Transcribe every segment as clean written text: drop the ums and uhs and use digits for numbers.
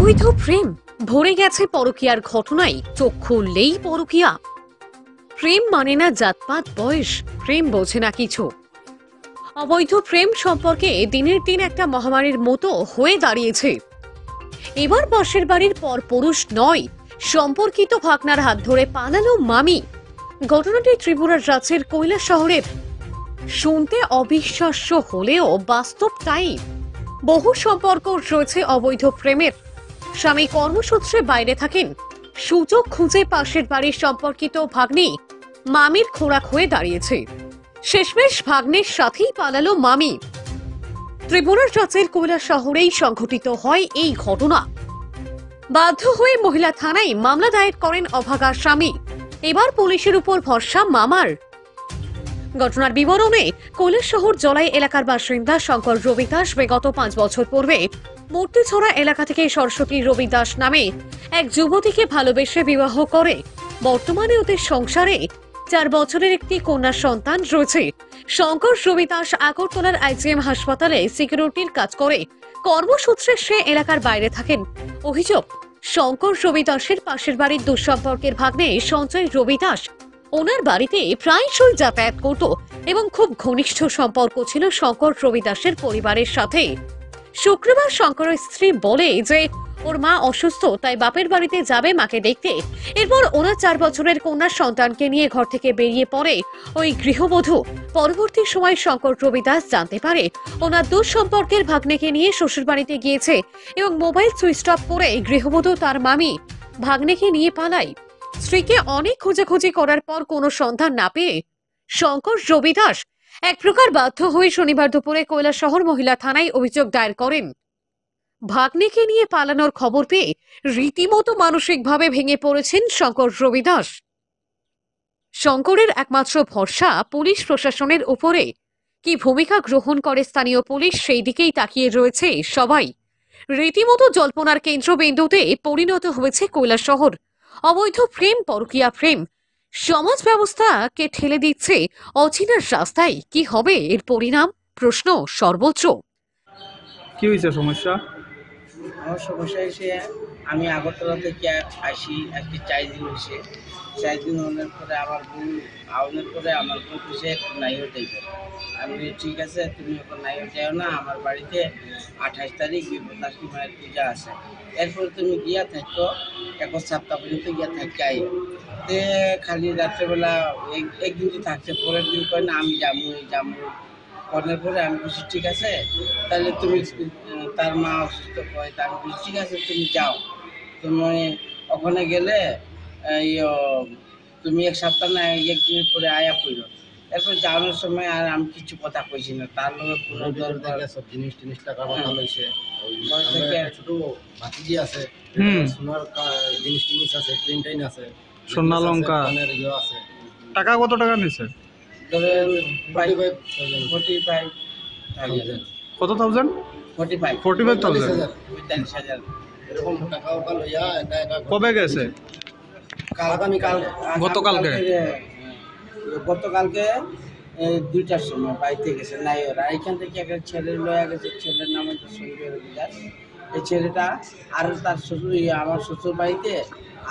অবৈধ প্রেম ভরে গেছে পরকীয়ার ঘটনায়, চোখ খুললেই পরকীয়া। প্রেম মানে না জাতপাত বয়স, প্রেম বোঝে না কিছু। অবৈধ প্রেম সম্পর্কে দিনের দিন একটা মহামারীর মতো হয়ে দাঁড়িয়েছে। এবার পাশের বাড়ির পরপুরুষ নয়, সম্পর্কিত ভাগনার হাত ধরে পালালো মামি। ঘটনাটি ত্রিপুরার রাজ্যের কৈলাস শহরের। শুনতে অবিশ্বাস্য হলেও বাস্তব তাই। বহু সম্পর্ক রয়েছে অবৈধ প্রেমের। স্বামী কর্মসূত্রে বাইরে থাকেন, সুযোগ খুঁজে পাশের বাড়ির সম্পর্কিত ভাগ্নি মামির খোরাক হয়ে দাঁড়িয়েছে। শেষমেশ ভাগ্নের সাথেই পালালো মামি। ত্রিপুরার রাজ্যের কৈলাস শহরেই সংঘটিত হয় এই ঘটনা। বাধ্য হয়ে মহিলা থানায় মামলা দায়ের করেন অভাগা স্বামী। এবার পুলিশের উপর ভরসা মামার। ঘটনার বিবরণে কৈলাস শহর জলাই এলাকার বাসিন্দা শঙ্কর রবি দাস বিগত 5 বছর পূর্বে মূর্তিছড়া এলাকা থেকে সরস্বতী রবি দাস নামে এক যুবতীকে ভালোবেসে বিবাহ করে। বর্তমানে ওদের সংসারে 4 বছরের একটি কন্যা সন্তান রয়েছে। শঙ্কর রবি দাস আগরতলার আইজিএম হাসপাতালে সিকিউরিটির কাজ করে। কর্মসূত্রে সে এলাকার বাইরে থাকেন। অভিযোগ, শঙ্কর রবি দাসের পাশের বাড়ির দুঃসম্পর্কের ভাগ্নে সঞ্জয় রবি দাস ওনার বাড়িতে প্রায়শই যাতায়াত করত এবং খুব ঘনিষ্ঠ সম্পর্ক ছিল শঙ্কর রবি দাসের পরিবারের সাথে। শুক্রবার শঙ্করের স্ত্রী বলে যে ওর মা অসুস্থ, তাই বাপের বাড়িতে যাবে মাকে দেখতে। এরপর ওনার 4 বছরের কন্যা সন্তানকে নিয়ে ঘর থেকে বেরিয়ে পড়ে ওই গৃহবধূ। পরবর্তী সময় শঙ্কর রবি দাস জানতে পারে ওনার দুঃসম্পর্কের ভাগ্নেকে নিয়ে শ্বশুর বাড়িতে গিয়েছে এবং মোবাইল সুইচ অফ করে গৃহবধূ তার মামি ভাগ্নেকে নিয়ে পালায়। স্ত্রীকে অনেক খোঁজাখুঁজি করার পর কোনো সন্ধান না পেয়ে শঙ্কর রবি দাস এক প্রকার বাধ্য হয়ে শনিবার দুপুরে কৈলাস শহর মহিলা থানায় অভিযোগ দায়ের করেন। ভাগ্নেকে নিয়ে পালানোর খবর পেয়ে রীতিমতো মানসিকভাবে ভেঙে পড়েছেন শঙ্কর রবি দাস। শঙ্করের একমাত্র ভরসা পুলিশ প্রশাসনের উপরে। কি ভূমিকা গ্রহণ করে স্থানীয় পুলিশ, সেই দিকেই তাকিয়ে রয়েছে সবাই। রীতিমতো জল্পনার কেন্দ্রবিন্দুতে পরিণত হয়েছে কৈলাস শহর। অবৈধ প্রেম, পরকীয়া প্রেম সমাজ ব্যবস্থাকে ঠেলে দিচ্ছে অচেনার রাস্তায়। কি হবে এর পরিণাম? প্রশ্ন সর্বোচ্চ। কি হয়েছে সমস্যা? আমার সমস্যা হয়েছে, আমি আগরতলা থেকে আসি আজকে 4 দিন হয়েছে। 4 দিন হওয়ার পরে আমার বোন আউনের পরে আমার বোন খুঁজে নাইও যাইব। আমি বলি, ঠিক আছে, তুমি এখন নাইও যাও না, আমার বাড়িতে 28 তারিখ বিপদাসী মায়ের পূজা আছে। এরপরে তুমি গিয়া থাকো 21 সপ্তাহ পর্যন্ত গিয়া থাকি আই। তে খালি রাত্রেবেলা একদিন তো থাকছে, পরের দিন কয় না আমি যাবো করার পরে আমি বলছি ঠিক আছে, তাহলে তুমি তার মা অসুস্থ হয়, তা আমি বলছি ঠিক আছে তুমি যাও, তুমি ওখানে গেলে তুমি 1 সপ্তাহ না 1 দিনের পরে আয়া পড়ো। এরপর যাওয়ানোর সময় আর আমি কিছু কথা কইছি না, তার লগে কোনো দরকার সব জিনিস টাকা কথা লইছে। ছোট ভাতিজি আছে, সোনার জিনিস আছে, ট্রেন আছে, সোনা লঙ্কা আছে। টাকা কত টাকা নিছে? ধরেন 45,000 কত থাউজেন্ড? 45,000 45,000 এরকম টাকা ওকা লইয়া একা একা কবে গেছে? গতকালকে 2টার সময় বাড়িতে গেছে নাই ওরা। এখান থেকে একটা ছেলে লয়া গেছে, ছেলের নাম হচ্ছে সঞ্জয় রবি দাস। এই ছেলেটা আর তার শ্বশুর আমার শ্বশুর বাড়িতে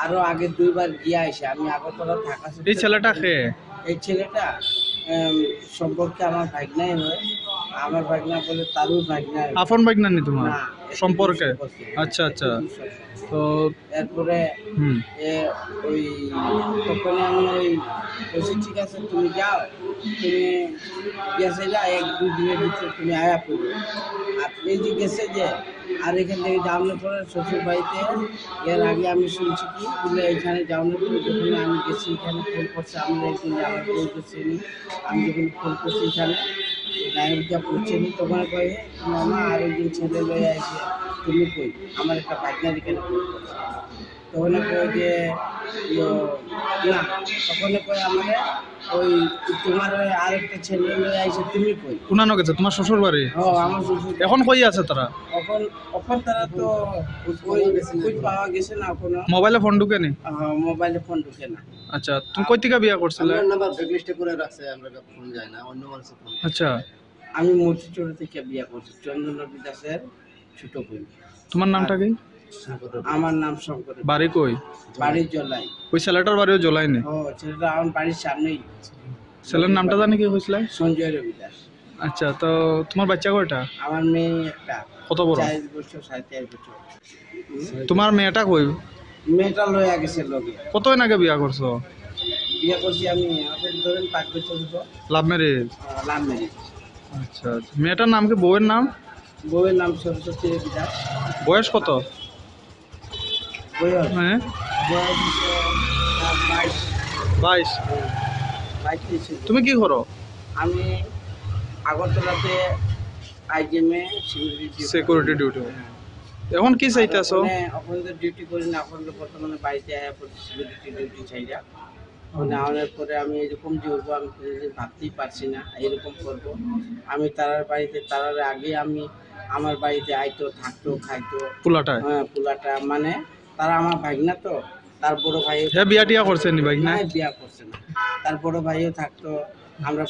আরো আগে 2বার গিয়ে আসে। আমি আগরতলা থাকা। এই ছেলেটা কে? এই ছেলেটা সম্পর্কে আমার ভাগনাই হয়। আমার ভাগনা বলে তারও ভাগনা। আপন ভাগনা নি তোমার? না, সম্পর্কে। আচ্ছা আচ্ছা। তো এরপরে ওই তখন আমি বলছি ঠিক আছে তুমি যাও, তুমি গেছে যা 1-2 দিনের ভিতরে তুমি আয়া পড়বে। আর এই যে গেছে যে আর এখান থেকে যাওয়ানোর পরে শ্বশুর বাড়িতে এর আগে আমি শুনছি কি বলে এখানে যাওয়ানোর পরে যখন আমি গেছি এখানে ফোন করছে, আমরা একদিন আমার বউ গেছিনি, আমি যখন ফোন করছি এখানে নায়কটা পড়ছেনি, তখন কয়ে মামা আর একদিন ছেলে লয়ে আসে, তুমি কই আমার একটা পার্টনার এখানে ফোন করছে। তখন কয়ে যে না, তখন কয়ে আমাকে ওই তোমার আর একটা ছেলে লয়ে আসে, তুমি কই। কোনানো গেছে তোমার শ্বশুর বাড়ি? আমার শ্বশুর। এখন কই আছে তারা? এখন তারা তো ওই পাওয়া গেছে না এখনো। মোবাইলে ফোন ঢুকে নি? মোবাইলে ফোন ঢুকে না। আচ্ছা, তুমি কই থেকে বিয়া করছিলে? আমার নাম্বার ব্ল্যাকলিস্টে করে রাখছে, আমরা ফোন যায় না, অন্য মানুষের ফোন। আচ্ছা, আমি মূর্তিচড়া থেকে বিয়া করছি, চন্দ্র রবি দাসের ছোট বোন। তোমার নামটা কি? আমার নাম শঙ্কর, বাড়ি কই? বাড়ির জলাই। ওই ছেলেটার বাড়িও জ্বলাই নি? ও ছেলেটা আমার বাড়ির সামনেই। ছেলের নামটা জানি কি হয়েছিল? সঞ্জয় রবিদাস। আচ্ছা, তো তোমার বাচ্চা কয়টা? আমার মেয়ে একটা, কত বড়? 4 বছর 4.5 বছর। তোমার মেয়েটা কই? মেয়েটা লয়ে গেছে লগে। কতদিন আগে বিয়া করছো? বিয়ে করছি আমি এখন ধরেন 5 বছর হলো। Love marriage? Love marriage. আচ্ছা আচ্ছা। মেয়েটার নাম কি? বউয়ের নাম? বউয়ের নাম সরস্বতী রবিদাস। বয়স কত? বয়স হ্যাঁ, বয়স হচ্ছে 22। 22। 22 তুমি কি করো? আমি আগরতলাতে আইজিএমে সিকিউরিটি ডিউটি। এখন কি চাইতেছো? ওখানে তো ডিউটি করি না, এখন তো বর্তমানে বাড়িতে আয়া পড়ছি সিকিউরিটি ডিউটি চাইরা। ওখানে আনার পরে আমি এরকম যে হবো আমি কোনোদিন ভাবতেই পারছি না এরকম করব। আমি তারার বাড়িতে, তারার আগে আমি আমার বাড়িতে আইতো, থাকতো, খাইতো। পোলাটায়? হ্যাঁ, পোলাটা মানে তারা আমার ভাগনা তো, তার বড় ভাই হ্যাঁ, বিয়া টিয়া করছে নি ভাই না? বিয়া করছে না, তার বড় ভাইও থাকতো। আমরা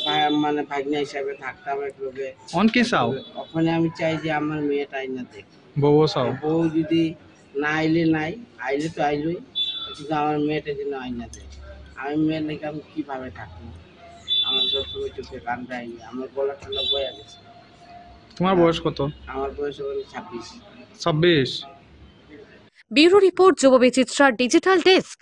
মানে ভাগনা হিসাবে থাকতাম একলগে। অন কি চাও? ওখানে আমি চাই যে আমার মেয়েটা আইনা দেখ। বউ চাও? বউ যদি না আইলে নাই, আইলে তো আইলই, কিন্তু আমার মেয়েটা যেন আইনা দেয়। আমি মেয়ের লেগে আমি কীভাবে থাকবো? আমার সবসময় চোখে কানটা আইনি, আমার গলা ঠান্ডা বয়ে গেছে। তোমার বয়স কত? আমার বয়স হলো 26। 26। ব্যুরো রিপোর্ট, যুব বিচিত্রার ডিজিটাল ডেস্ক।